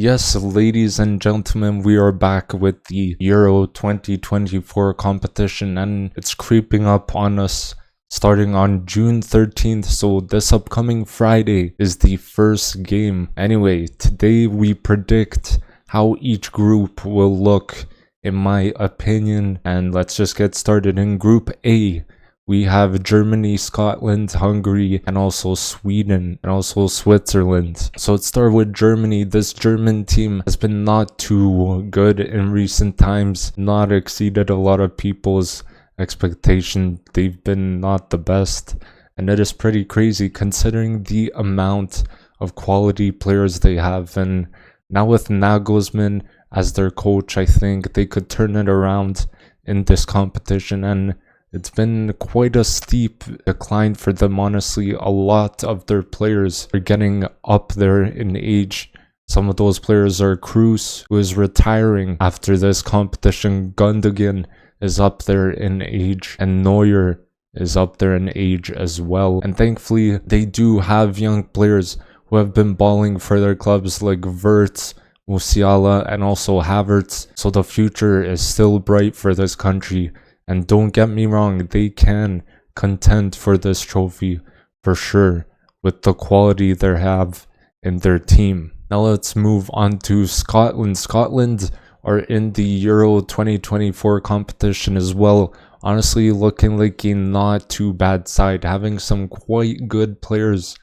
Yes, ladies and gentlemen, we are back with the Euro 2024 competition, and it's creeping up on us starting on June 13th. So this upcoming Friday is the first game. Anyway, today we predict how each group will look, in my opinion, and let's just get started. In Group A, we have Germany, Scotland, Hungary, and also Sweden, and also Switzerland. So let's start with Germany. This German team has been not too good in recent times, not exceeded a lot of people's expectation. They've been not the best, and it is pretty crazy considering the amount of quality players they have. And now with Nagelsmann as their coach, I think they could turn it around in this competition, and it's been quite a steep decline for them, honestly. A lot of their players are getting up there in age. Some of those players are Kroos, who is retiring after this competition. Gundogan is up there in age, and Neuer is up there in age as well. And thankfully, they do have young players who have been balling for their clubs, like Wirtz, Musiala, and also Havertz. So the future is still bright for this country. And don't get me wrong, they can contend for this trophy for sure with the quality they have in their team. Now let's move on to Scotland. Scotland are in the Euro 2024 competition as well. Honestly, looking like a not too bad side, having some quite good players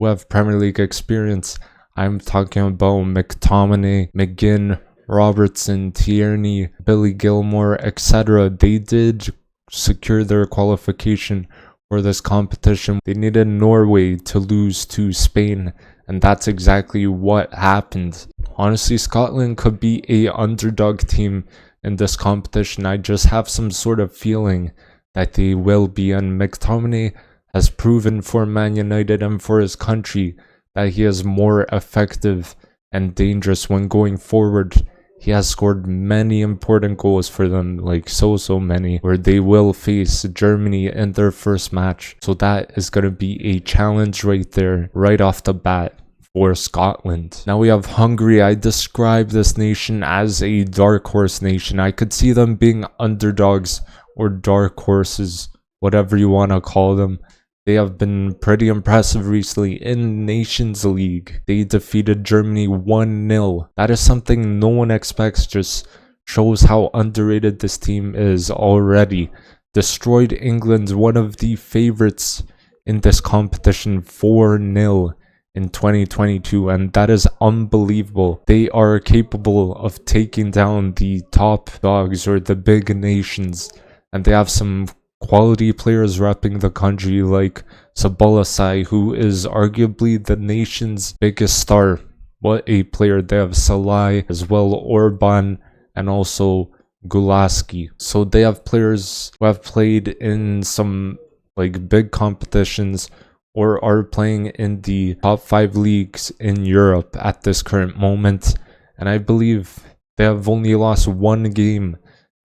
who have Premier League experience. I'm talking about McTominay, McGinn, Robertson, Tierney, Billy Gilmore, etc. They did secure their qualification for this competition. They needed Norway to lose to Spain, and that's exactly what happened. Honestly, Scotland could be a underdog team in this competition. I just have some sort of feeling that they will be, and McTominay has proven for Man United and for his country that he is more effective and dangerous when going forward. He has scored many important goals for them, like so many, where they will face Germany in their first match. So that is going to be a challenge right there, right off the bat for Scotland. Now we have Hungary. I describe this nation as a dark horse nation. I could see them being underdogs or dark horses, whatever you want to call them. They have been pretty impressive recently in Nations League. They defeated Germany 1-0. That is something no one expects, just shows how underrated this team is already. Destroyed England, one of the favorites in this competition, 4-0 in 2022, and that is unbelievable. They are capable of taking down the top dogs or the big nations, and they have some quality players repping the country, like Sabolasai, who is arguably the nation's biggest star. What a player. They have Salai as well, Orban, and also Gulaski. So they have players who have played in some like big competitions or are playing in the top 5 leagues in Europe at this current moment. And I believe they have only lost one game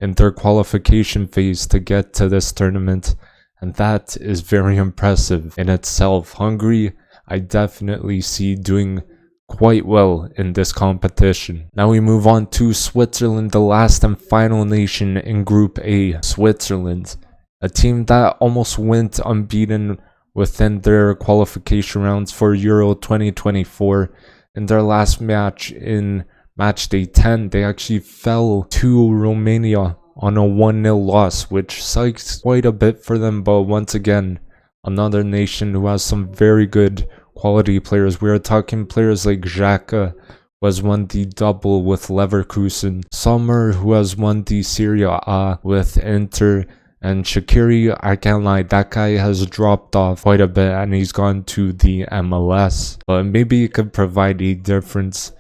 in their qualification phase to get to this tournament, and that is very impressive in itself. Hungary, I definitely see doing quite well in this competition. Now we move on to Switzerland, the last and final nation in Group A. Switzerland, a team that almost went unbeaten within their qualification rounds for Euro 2024. In their last match in Match day 10, they actually fell to Romania on a 1-0 loss, which sucks quite a bit for them. But once again, another nation who has some very good quality players. We are talking players like Xhaka, who has won the double with Leverkusen, Sommer, who has won the Serie A with Inter, and Shaqiri, I can't lie, that guy has dropped off quite a bit and he's gone to the MLS. But maybe he could provide a difference.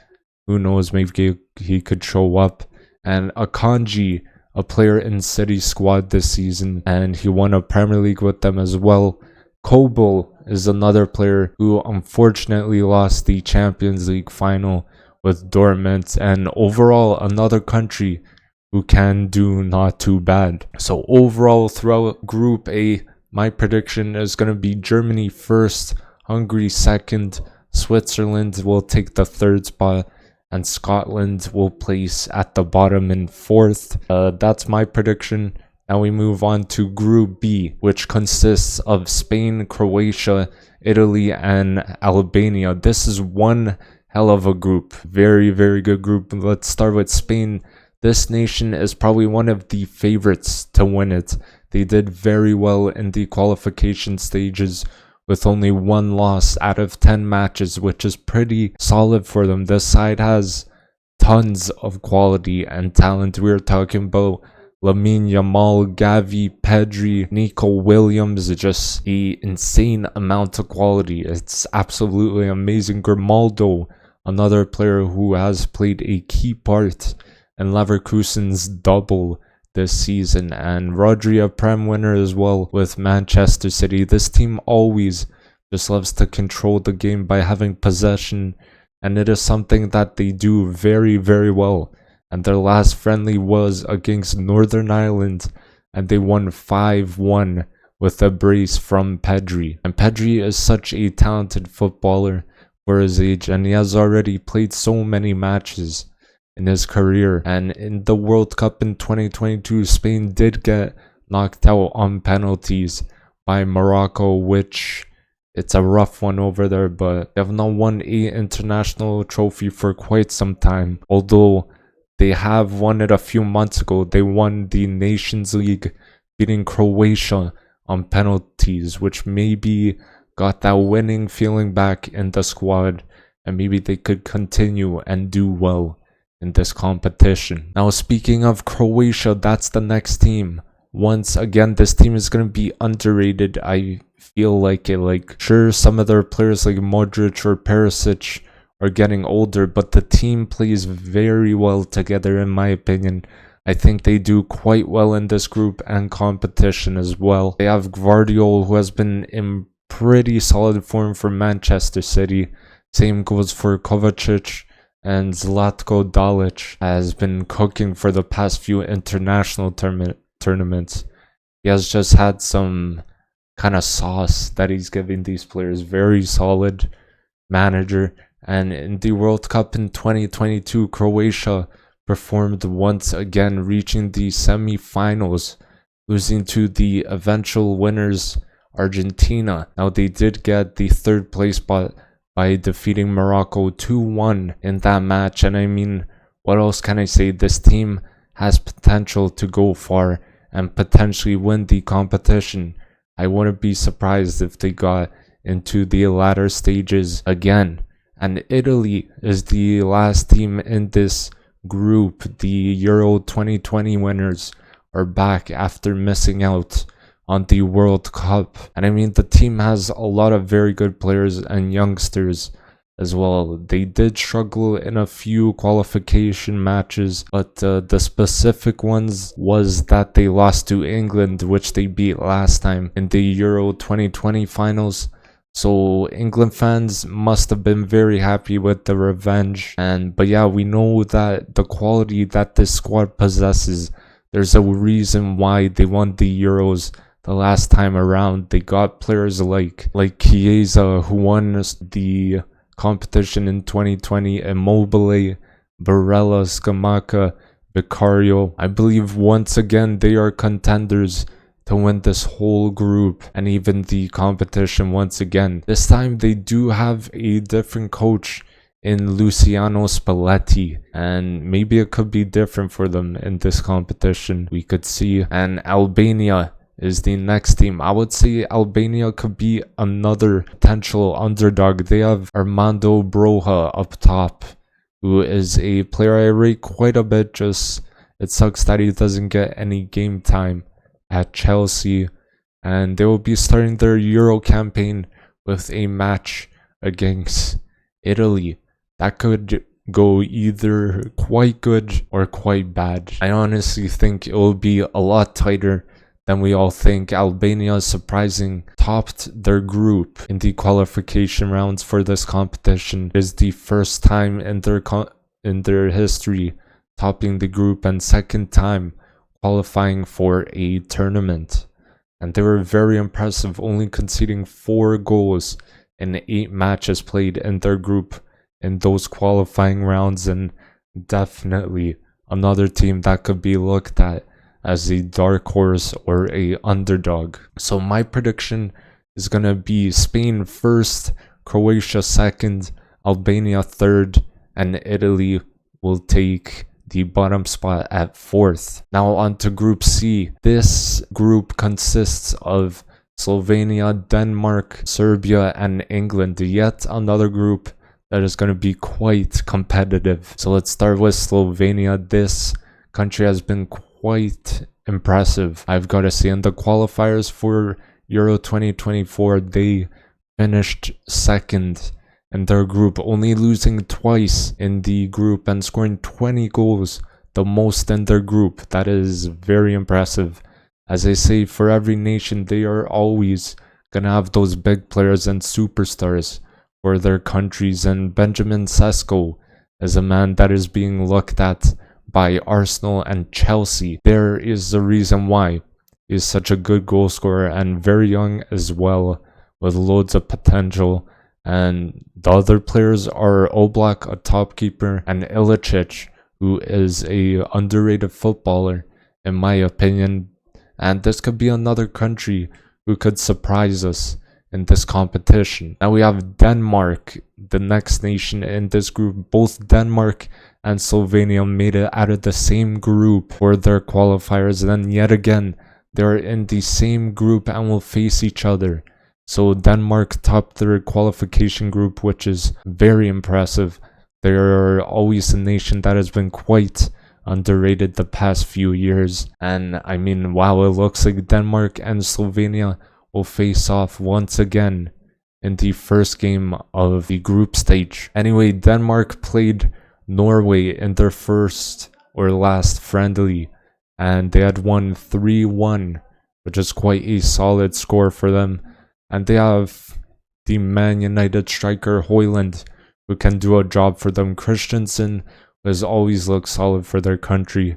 Who knows, maybe he could show up. And Akanji, a player in City squad this season, and he won a Premier League with them as well. Kobel is another player who unfortunately lost the Champions League final with Dortmund, and overall another country who can do not too bad. So overall throughout Group A, my prediction is going to be Germany first, Hungary second, Switzerland will take the third spot, and Scotland will place at the bottom in 4th. That's my prediction. Now we move on to Group B, which consists of Spain, Croatia, Italy, and Albania. This is one hell of a group. Very, very good group. Let's start with Spain. This nation is probably one of the favorites to win it. They did very well in the qualification stages with only 1 loss out of 10 matches, which is pretty solid for them. This side has tons of quality and talent. We're talking about Lamine Yamal, Gavi, Pedri, Nico Williams, just an insane amount of quality. It's absolutely amazing. Grimaldo, another player who has played a key part in Leverkusen's double this season, and Rodri, a Prem winner as well with Manchester City. This team always just loves to control the game by having possession, and it is something that they do very, very well. And their last friendly was against Northern Ireland, and they won 5-1 with a brace from Pedri. And Pedri is such a talented footballer for his age, and he has already played so many matches in his career. And in the World Cup in 2022, Spain did get knocked out on penalties by Morocco, which it's a rough one over there, but they have not won a international trophy for quite some time. Although they have won it a few months ago. They won the Nations League, beating Croatia on penalties, which maybe got that winning feeling back in the squad, and maybe they could continue and do well in this competition. Now, speaking of Croatia, that's the next team. Once again, this team is going to be underrated. I feel like it. Like, sure, some of their players like Modric or Perisic are getting older, but the team plays very well together, in my opinion. I think they do quite well in this group and competition as well. They have Gvardiol, who has been in pretty solid form for Manchester City. Same goes for Kovacic, and Zlatko Dalic has been cooking for the past few international tournaments. He has just had some kind of sauce that he's giving these players. Very solid manager. And in the World Cup in 2022, Croatia performed once again, reaching the semi-finals, losing to the eventual winners, Argentina. Now, they did get the 3rd place spot by defeating Morocco 2-1 in that match. And I mean, what else can I say? This team has potential to go far and potentially win the competition. I wouldn't be surprised if they got into the latter stages again. And Italy is the last team in this group. The Euro 2020 winners are back after missing out on the World Cup. And I mean, the team has a lot of very good players and youngsters as well. They did struggle in a few qualification matches, but the specific ones was that they lost to England, which they beat last time in the Euro 2020 finals. So England fans must have been very happy with the revenge. But yeah, we know that the quality that this squad possesses, there's a reason why they won the Euros the last time around. They got players like Chiesa, who won the competition in 2020, Immobile, Barella, Scamacca, Vicario. I believe once again they are contenders to win this whole group and even the competition once again. This time they do have a different coach in Luciano Spalletti, and maybe it could be different for them in this competition. We could see. And Albania is the next team. I would say Albania could be another potential underdog. They have Armando Broja up top, who is a player I rate quite a bit. Just it sucks that he doesn't get any game time at Chelsea, and they will be starting their Euro campaign with a match against Italy. That could go either quite good or quite bad. I honestly think it will be a lot tighter than we all think. Albania, surprising, topped their group in the qualification rounds for this competition. It is the first time in their history topping the group, and second time qualifying for a tournament. And they were very impressive, only conceding 4 goals in 8 matches played in their group in those qualifying rounds, and definitely another team that could be looked at as a dark horse or a underdog. So my prediction is going to be Spain first, Croatia second, Albania third, and Italy will take the bottom spot at fourth. Now on to Group C. This group consists of Slovenia, Denmark, Serbia, and England. Yet another group that is going to be quite competitive. So let's start with Slovenia. This country has been quite impressive, I've got to say. In the qualifiers for Euro 2024, they finished second in their group, only losing twice in the group and scoring 20 goals, the most in their group. That is very impressive. As I say, for every nation, they are always gonna have those big players and superstars for their countries, and Benjamin Sesko is a man that is being looked at by Arsenal and Chelsea. There is the reason why he's such a good goal scorer and very young as well, with loads of potential. And the other players are Oblak, a top keeper, and Ilicic, who is a underrated footballer in my opinion. And this could be another country who could surprise us in this competition. Now we have Denmark, the next nation in this group. Both Denmark and Slovenia made it out of the same group for their qualifiers, and then yet again they're in the same group and will face each other. So Denmark topped their qualification group, which is very impressive. They are always a nation that has been quite underrated the past few years. And I mean, wow, it looks like Denmark and Slovenia will face off once again in the first game of the group stage. Anyway, Denmark played Norway in their first or last friendly, and they had won 3-1, which is quite a solid score for them. And they have the Man United striker Højlund, who can do a job for them. Christensen has always looked solid for their country,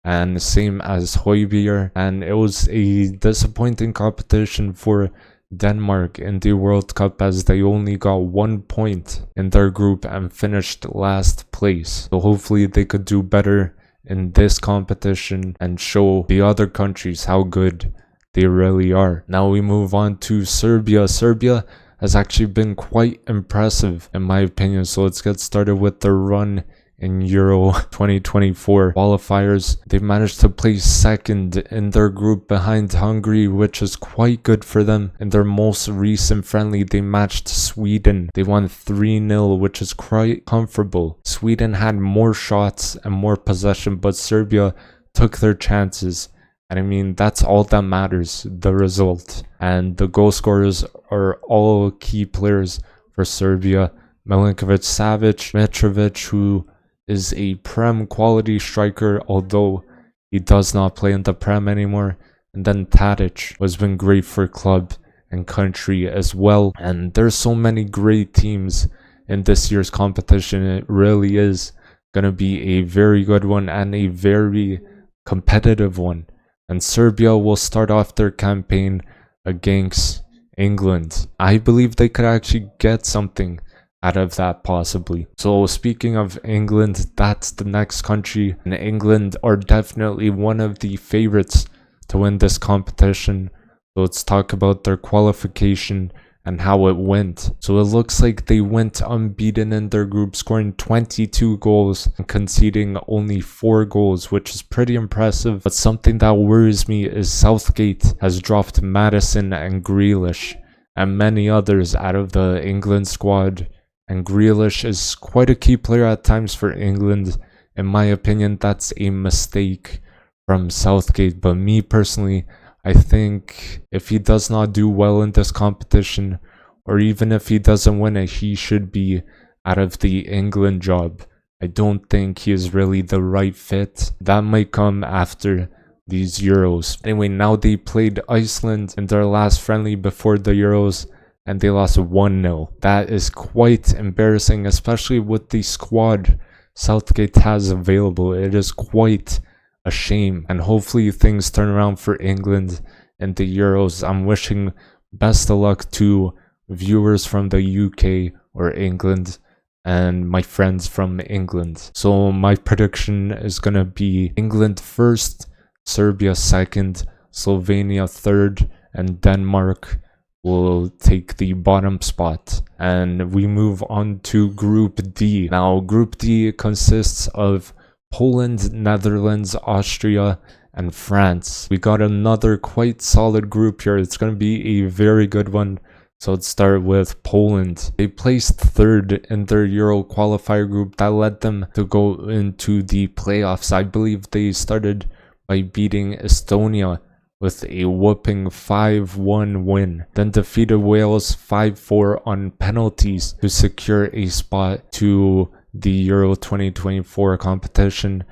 and same as Højbjerg. And it was a disappointing competition for Denmark in the World Cup, as they only got 1 point in their group and finished last place. So hopefully they could do better in this competition and show the other countries how good they really are. Now we move on to Serbia. Serbia has actually been quite impressive in my opinion. So let's get started with their run in Euro 2024 qualifiers. They managed to place second in their group behind Hungary, which is quite good for them. In their most recent friendly, they matched Sweden. They won 3-0, which is quite comfortable. Sweden had more shots and more possession, but Serbia took their chances. And I mean, that's all that matters, the result. And the goal scorers are all key players for Serbia. Milinkovic-Savic, Mitrovic, who is a Prem quality striker, although he does not play in the Prem anymore. And then Tadic has been great for club and country as well. And there's so many great teams in this year's competition. It really is going to be a very good one and a very competitive one. And Serbia will start off their campaign against England. I believe they could actually get something out of that possibly. So speaking of England, that's the next country. And England are definitely one of the favorites to win this competition. So let's talk about their qualification and how it went. So it looks like they went unbeaten in their group, scoring 22 goals and conceding only 4 goals, which is pretty impressive. But something that worries me is Southgate has dropped Maddison and Grealish and many others out of the England squad. And Grealish is quite a key player at times for England. In my opinion, that's a mistake from Southgate. But me personally, I think if he does not do well in this competition, or even if he doesn't win it, he should be out of the England job. I don't think he is really the right fit. That might come after these Euros. Anyway, now they played Iceland in their last friendly before the Euros, and they lost 1-0. That is quite embarrassing, especially with the squad Southgate has available. It is quite a shame, and hopefully things turn around for England in the Euros. I'm wishing best of luck to viewers from the UK or England, and my friends from England. So my prediction is going to be England first, Serbia second, Slovenia third, and Denmark will take the bottom spot. And we move on to Group D. Now, Group D consists of Poland, Netherlands, Austria, and France. We got another quite solid group here. It's going to be a very good one. So let's start with Poland. They placed third in their Euro qualifier group. That led them to go into the playoffs. I believe they started by beating Estonia with a whooping 5-1 win. Then defeated Wales 5-4 on penalties to secure a spot to the Euro 2024 competition.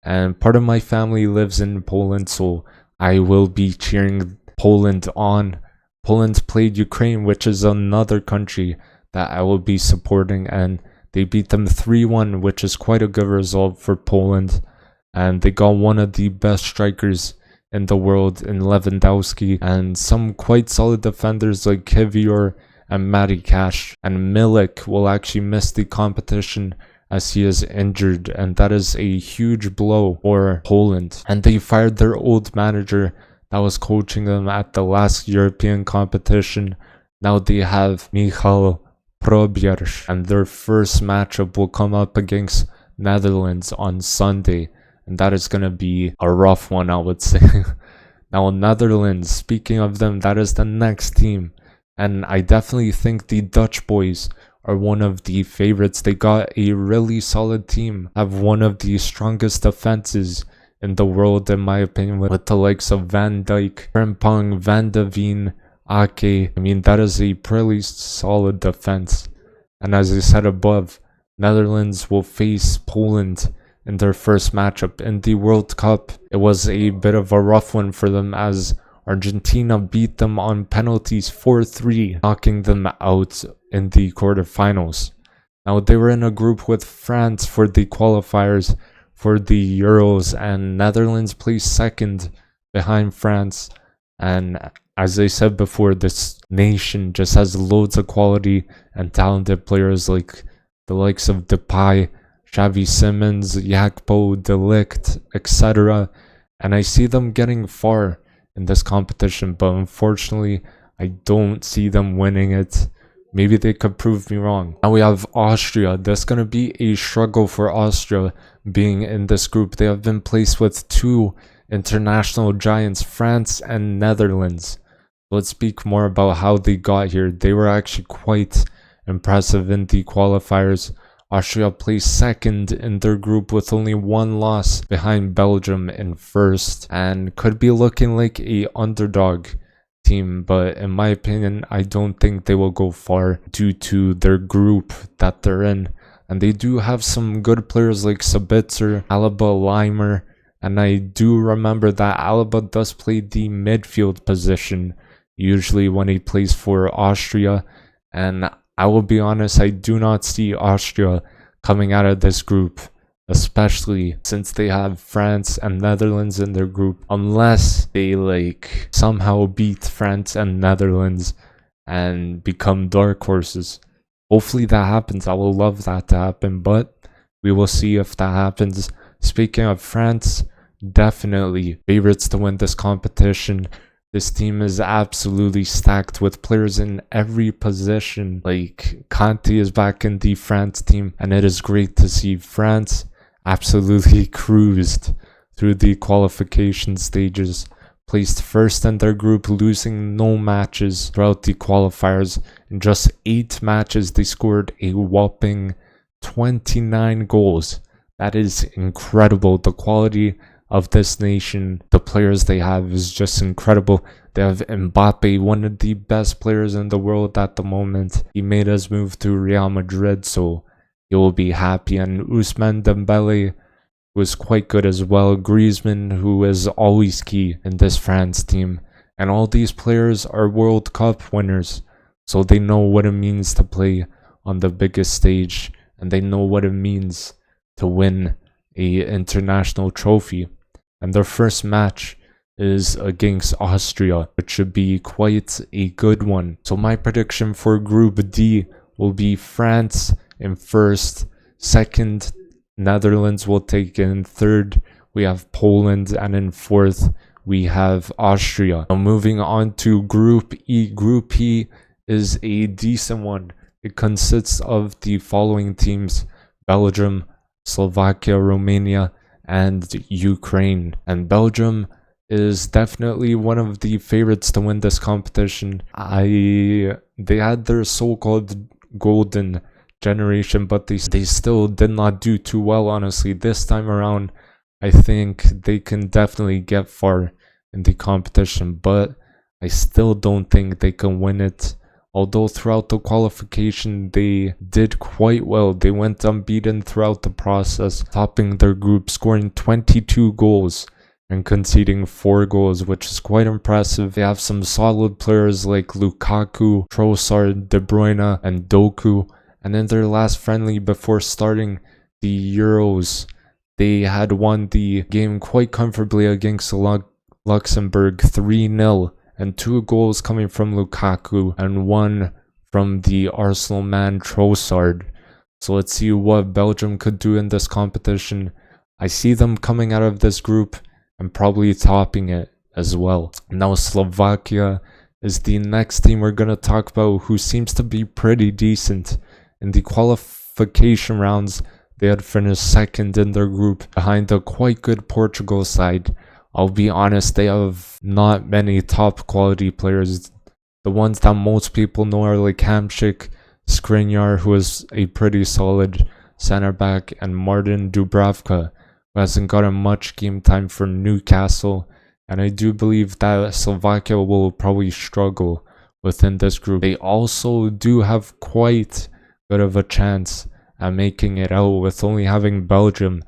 And part of my family lives in Poland, so I will be cheering Poland on. Poland played Ukraine, which is another country that I will be supporting, and they beat them 3-1, which is quite a good result for Poland. And they got one of the best strikers in the world in Lewandowski, and some quite solid defenders like Kivior and Matty Cash. And Milik will actually miss the competition as he is injured, and that is a huge blow for Poland. And they fired their old manager that was coaching them at the last European competition. Now they have Michal Probierz, and their first matchup will come up against Netherlands on Sunday, and that is going to be a rough one, I would say. Now, Netherlands, speaking of them, that is the next team, and I definitely think the Dutch boys are one of the favorites. They got a really solid team, have one of the strongest defenses in the world, in my opinion, with the likes of Van Dijk, Frimpong, Van de Veen, Ake. I mean, that is a pretty solid defense. And as I said above, Netherlands will face Poland in their first matchup. In the World Cup, it was a bit of a rough one for them as Argentina beat them on penalties 4-3, knocking them out in the quarterfinals. Now, they were in a group with France for the qualifiers for the Euros, and Netherlands placed second behind France. And as I said before, this nation just has loads of quality and talented players like the likes of Depay, Xavi Simons, Jakpo, De Ligt, etc. And I see them getting far in this competition, but unfortunately, I don't see them winning it. Maybe they could prove me wrong. Now we have Austria. There's going to be a struggle for Austria being in this group. They have been placed with two international giants, France and Netherlands. Let's speak more about how they got here. They were actually quite impressive in the qualifiers. Austria placed second in their group with only one loss behind Belgium in first, and could be looking like a underdog team, but in my opinion, I don't think they will go far due to their group that they're in. And they do have some good players like Sabitzer, Alaba, Limer, and I do remember that Alaba does play the midfield position usually when he plays for Austria. And I will be honest, I do not see Austria coming out of this group, especially since they have France and Netherlands in their group, unless they somehow beat France and Netherlands and become dark horses. Hopefully that happens. I will love that to happen, but we will see if that happens. Speaking of France, definitely favorites to win this competition. This team is absolutely stacked with players in every position. Like, Kanté is back in the France team, and it is great to see France absolutely cruised through the qualification stages, placed first in their group, losing no matches throughout the qualifiers. In just 8 matches, they scored a whopping 29 goals. That is incredible. The quality of this nation, the players they have, is just incredible. They have Mbappe, one of the best players in the world at the moment. He made his move to Real Madrid, so he will be happy. And Ousmane Dembele was quite good as well. Griezmann, who is always key in this France team. And all these players are World Cup winners, so they know what it means to play on the biggest stage, and they know what it means to win a international trophy. And their first match is against Austria, which should be quite a good one. So my prediction for Group D will be France in first. Second, Netherlands will take it. In third, we have Poland, and in fourth, we have Austria. Now moving on to Group E. Group E is a decent one. It consists of the following teams: Belgium, Slovakia, Romania, and Ukraine. And Belgium is definitely one of the favorites to win this competition. They had their so-called golden generation, but they still did not do too well, honestly. This time around, I think they can definitely get far in the competition, but I still don't think they can win it. Although throughout the qualification, they did quite well. They went unbeaten throughout the process, topping their group, scoring 22 goals and conceding 4 goals, which is quite impressive. They have some solid players like Lukaku, Trossard, De Bruyne, and Doku. And in their last friendly before starting the Euros, they had won the game quite comfortably against Luxembourg 3-0. And 2 goals coming from Lukaku and 1 from the Arsenal man Trossard. So let's see what Belgium could do in this competition. I see them coming out of this group and probably topping it as well. Now Slovakia is the next team we're going to talk about, who seems to be pretty decent. In the qualification rounds, they had finished second in their group behind a quite good Portugal side. I'll be honest, they have not many top quality players. The ones that most people know are like Hamšík, Skriniar, who is a pretty solid center back, and Martin Dubravka, who hasn't gotten much game time for Newcastle. And I do believe that Slovakia will probably struggle within this group. They also do have quite good of a chance at making it out, with only having Belgium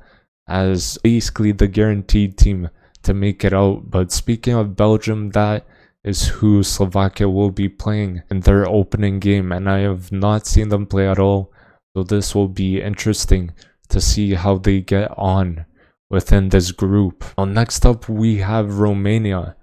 as basically the guaranteed team to make it out. But speaking of Belgium, that is who Slovakia will be playing in their opening game, and I have not seen them play at all, so this will be interesting to see how they get on within this group. Now next up we have Romania,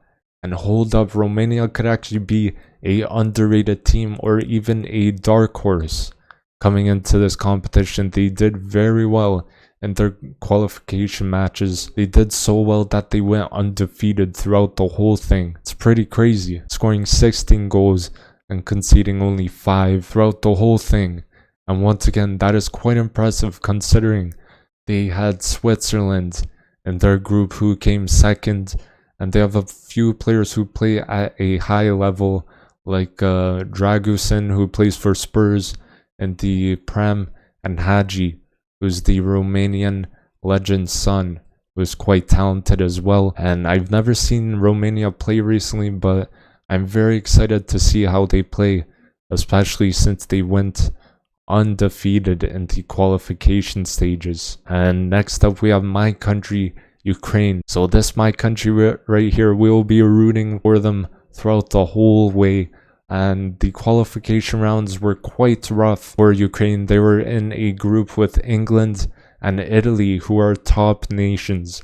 and hold up, Romania could actually be a underrated team or even a dark horse coming into this competition. They did very well in their qualification matches. They did so well that they went undefeated throughout the whole thing. It's pretty crazy, scoring 16 goals and conceding only 5 throughout the whole thing. And once again, that is quite impressive considering they had Switzerland in their group, who came second, and they have a few players who play at a high level, like Dragusin, who plays for Spurs in the Prem, and Hagi, who's the Romanian legend's son, who's quite talented as well. And I've never seen Romania play recently, but I'm very excited to see how they play, especially since they went undefeated in the qualification stages. And next up we have my country, Ukraine. So this my country right here, we'll be rooting for them throughout the whole way. And the qualification rounds were quite rough for Ukraine. They were in a group with England and Italy, who are top nations.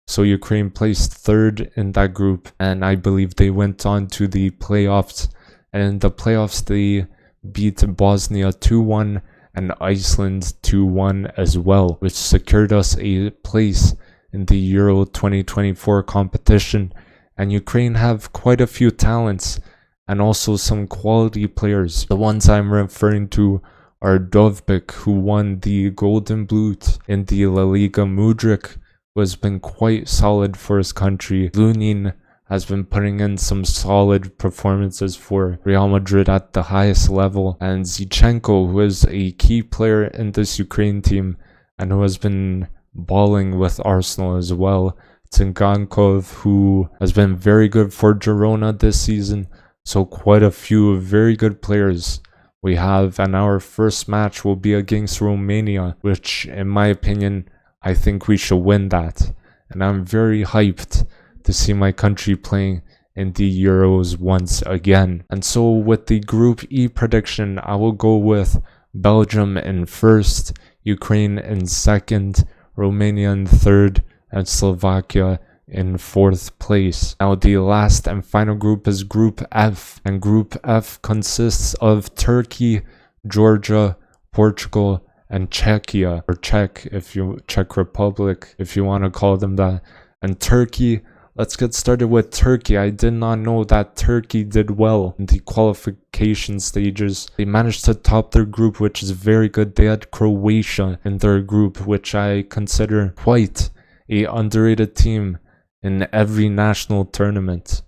So Ukraine placed third in that group, and I believe they went on to the playoffs. And in the playoffs, they beat Bosnia 2-1 and Iceland 2-1 as well, which secured us a place in the Euro 2024 competition. And Ukraine have quite a few talents and also some quality players. The ones I'm referring to are Dovbyk, who won the Golden Boot in the La Liga. Mudryk, who has been quite solid for his country. Lunin has been putting in some solid performances for Real Madrid at the highest level. And Zichenko, who is a key player in this Ukraine team and who has been balling with Arsenal as well. Tsingankov, who has been very good for Girona this season. So quite a few very good players we have, and our first match will be against Romania, which in my opinion, I think we should win that. And I'm very hyped to see my country playing in the Euros once again. And so with the Group E prediction, I will go with Belgium in first, Ukraine in second, Romania in third, and Slovakia in fourth place. Now the last and final group is Group F, and Group F consists of Turkey, Georgia, Portugal, and Czechia, or Czech Republic, if you want to call them that, and Turkey. Let's get started with Turkey. I did not know that Turkey did well in the qualification stages. They managed to top their group, which is very good. They had Croatia in their group, which I consider quite a underrated team in every national tournament.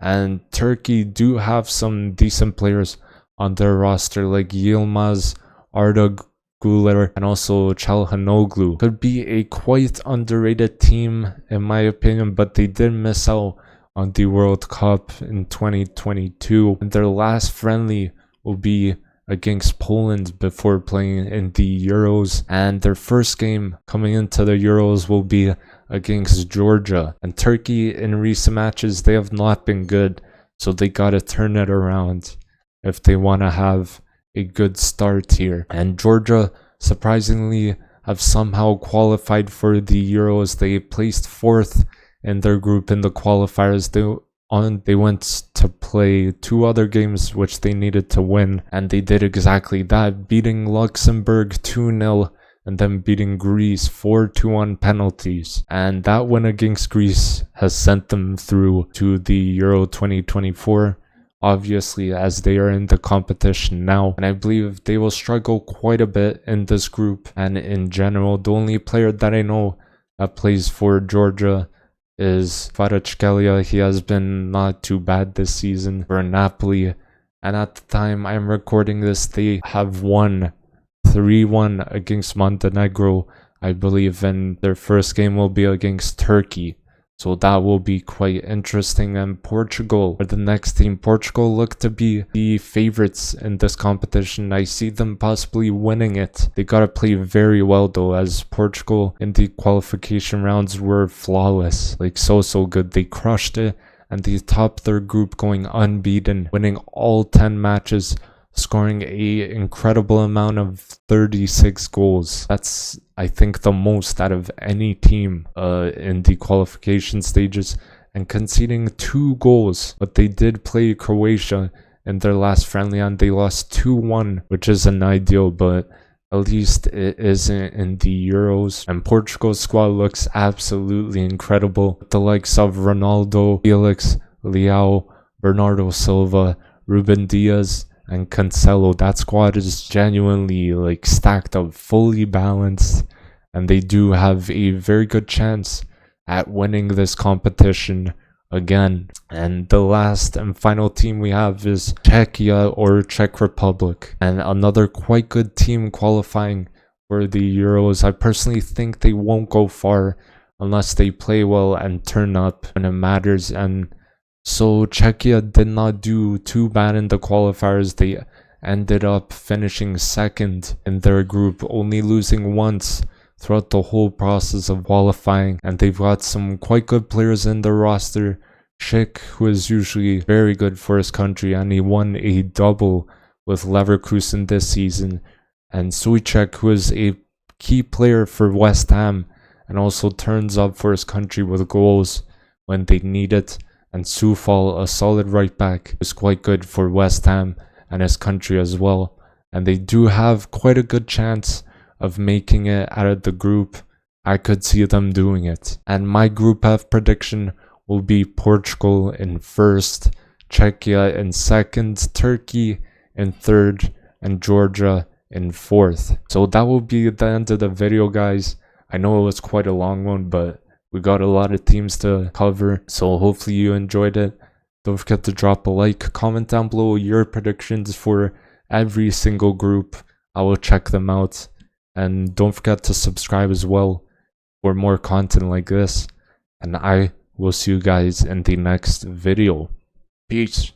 And Turkey do have some decent players on their roster, like Yilmaz, Arda Güler, and also Çalhanoğlu. Could be a quite underrated team in my opinion, but they did miss out on the World Cup in 2022. And their last friendly will be against Poland before playing in the Euros, and their first game coming into the Euros will be against Georgia. And Turkey in recent matches, they have not been good, so they gotta turn it around if they want to have a good start here. And Georgia surprisingly have somehow qualified for the Euros. They placed 4th in their group in the qualifiers. They went to play 2 other games which they needed to win, and they did exactly that, beating Luxembourg 2-0 and then beating Greece 4-2 on penalties. And that win against Greece has sent them through to the Euro 2024, obviously, as they are in the competition now. And I believe they will struggle quite a bit in this group and in general. The only player that I know that plays for Georgia is Kvaratskhelia. He has been not too bad this season for Napoli, and at the time I'm recording this, they have won 3-1 against Montenegro, I believe, and their first game will be against Turkey, so that will be quite interesting. And Portugal are the next team. Portugal look to be the favorites in this competition. I see them possibly winning it. They gotta play very well though, as Portugal in the qualification rounds were flawless, like so good. They crushed it, and they topped their group going unbeaten, winning all 10 matches, scoring a incredible amount of 36 goals. That's, I think, the most out of any team in the qualification stages, and conceding 2 goals. But they did play Croatia in their last friendly, and they lost 2-1, which isn't ideal, but at least it isn't in the Euros. And Portugal's squad looks absolutely incredible, with the likes of Ronaldo, Felix, Leao, Bernardo Silva, Ruben Diaz, and Cancelo. That squad is genuinely like stacked up, fully balanced, and they do have a very good chance at winning this competition again. And the last and final team we have is Czechia, or Czech Republic, and another quite good team qualifying for the Euros. I personally think they won't go far unless they play well and turn up when it matters, and so Czechia did not do too bad in the qualifiers. They ended up finishing 2nd in their group, only losing once throughout the whole process of qualifying. And they've got some quite good players in their roster. Schick, who is usually very good for his country, and he won a double with Leverkusen this season. And Souček, who is a key player for West Ham and also turns up for his country with goals when they need it. And Soufal, a solid right back, is quite good for West Ham and his country as well. And they do have quite a good chance of making it out of the group. I could see them doing it. And my Group F prediction will be Portugal in 1st, Czechia in 2nd, Turkey in 3rd, and Georgia in 4th. So that will be the end of the video, guys. I know it was quite a long one, but we got a lot of teams to cover, so hopefully you enjoyed it. Don't forget to drop a like, comment down below your predictions for every single group. I will check them out. And don't forget to subscribe as well for more content like this. And I will see you guys in the next video. Peace.